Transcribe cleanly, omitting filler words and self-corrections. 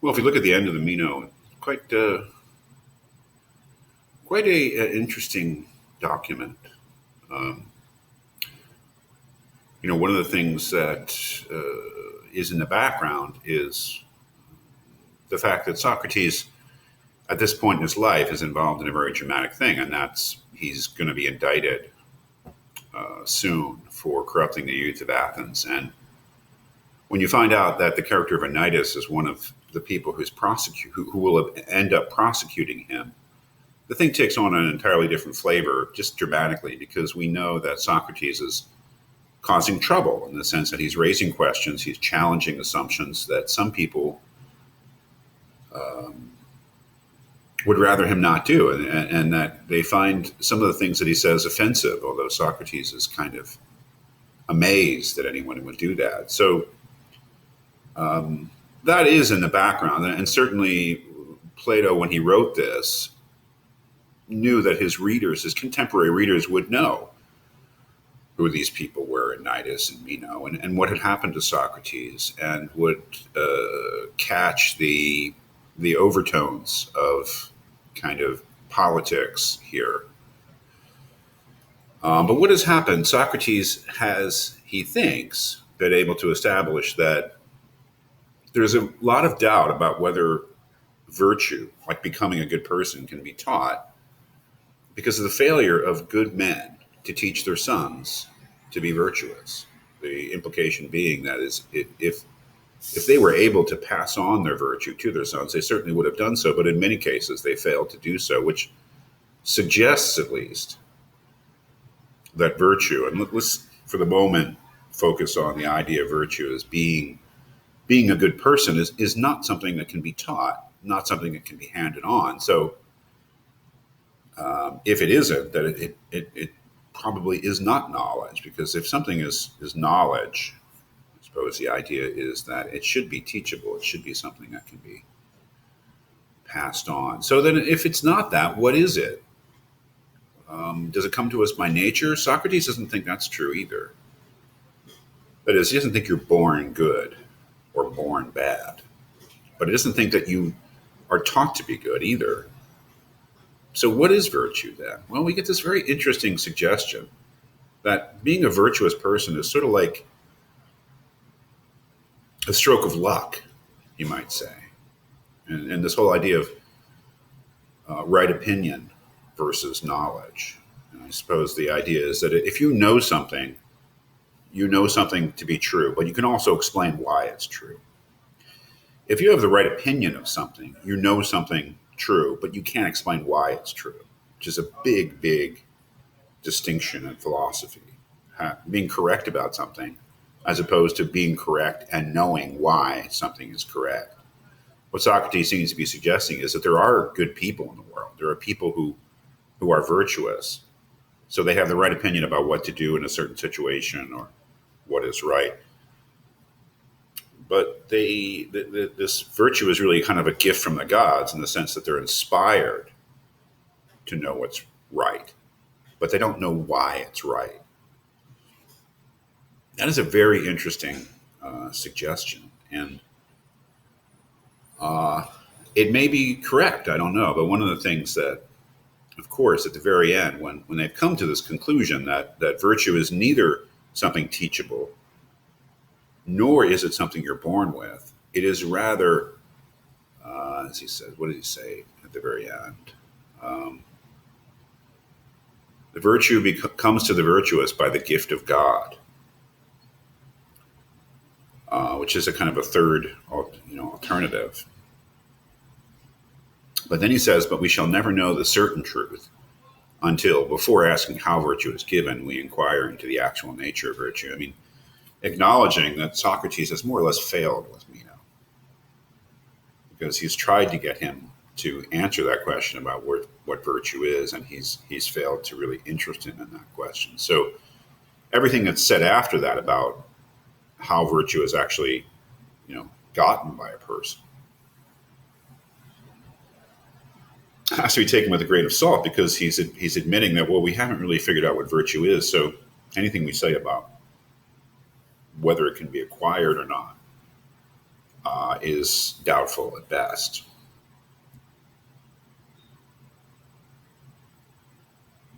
Well, if you look at the end of the Meno, quite a interesting document. Um, one of the things that is in the background is the fact that Socrates, at this point in his life, is involved in a very dramatic thing, and that's he's going to be indicted soon for corrupting the youth of Athens. And when you find out that the character of Anytus is one of the people who will end up prosecuting him, the thing takes on an entirely different flavor, just dramatically, because we know that Socrates is causing trouble in the sense that he's raising questions, he's challenging assumptions that some people would rather him not do, and that they find some of the things that he says offensive, although Socrates is kind of amazed that anyone would do that. So that is in the background, and certainly Plato, when he wrote this, knew that his contemporary readers, would know who these people were, Anytus and Meno, and what had happened to Socrates, and would catch the overtones of kind of politics here. But what has happened? Socrates has, he thinks, been able to establish that there's a lot of doubt about whether virtue, like becoming a good person, can be taught because of the failure of good men to teach their sons to be virtuous. The implication being that is, if they were able to pass on their virtue to their sons, they certainly would have done so, but in many cases they failed to do so, which suggests at least that virtue, and let's for the moment focus on the idea of virtue as being a good person, is not something that can be taught, not something that can be handed on. So if it isn't, that it probably is not knowledge, because if something is knowledge, I suppose the idea is that it should be teachable. It should be something that can be passed on. So then if it's not that, what is it? Does it come to us by nature? Socrates doesn't think that's true either. That is, he doesn't think you're born good or born bad. But he doesn't think that you are taught to be good either. So what is virtue then? Well, we get this very interesting suggestion that being a virtuous person is sort of like a stroke of luck, you might say. And this whole idea of right opinion versus knowledge. And I suppose the idea is that if you know something to be true, but you can also explain why it's true. If you have the right opinion of something, you know something true, but you can't explain why it's true, which is a big, big distinction in philosophy. Being correct about something as opposed to being correct and knowing why something is correct. What Socrates seems to be suggesting is that there are good people in the world. There are people who are virtuous. So they have the right opinion about what to do in a certain situation or what is right. But this virtue is really kind of a gift from the gods in the sense that they're inspired to know what's right, but they don't know why it's right. That is a very interesting suggestion, and it may be correct. I don't know, but one of the things that, of course, at the very end, when they've come to this conclusion that virtue is neither something teachable, nor is it something you're born with, it is rather, as he says, what did he say at the very end? The virtue comes to the virtuous by the gift of God. Which is a kind of a third, alternative. But then he says, but we shall never know the certain truth until, before asking how virtue is given, we inquire into the actual nature of virtue. I mean, acknowledging that Socrates has more or less failed with Meno, because he's tried to get him to answer that question about what virtue is, and he's failed to really interest him in that question. So everything that's said after that about how virtue is actually, gotten by a person has to be taken with a grain of salt, because he's admitting that, well, we haven't really figured out what virtue is. So anything we say about whether it can be acquired or not is doubtful at best.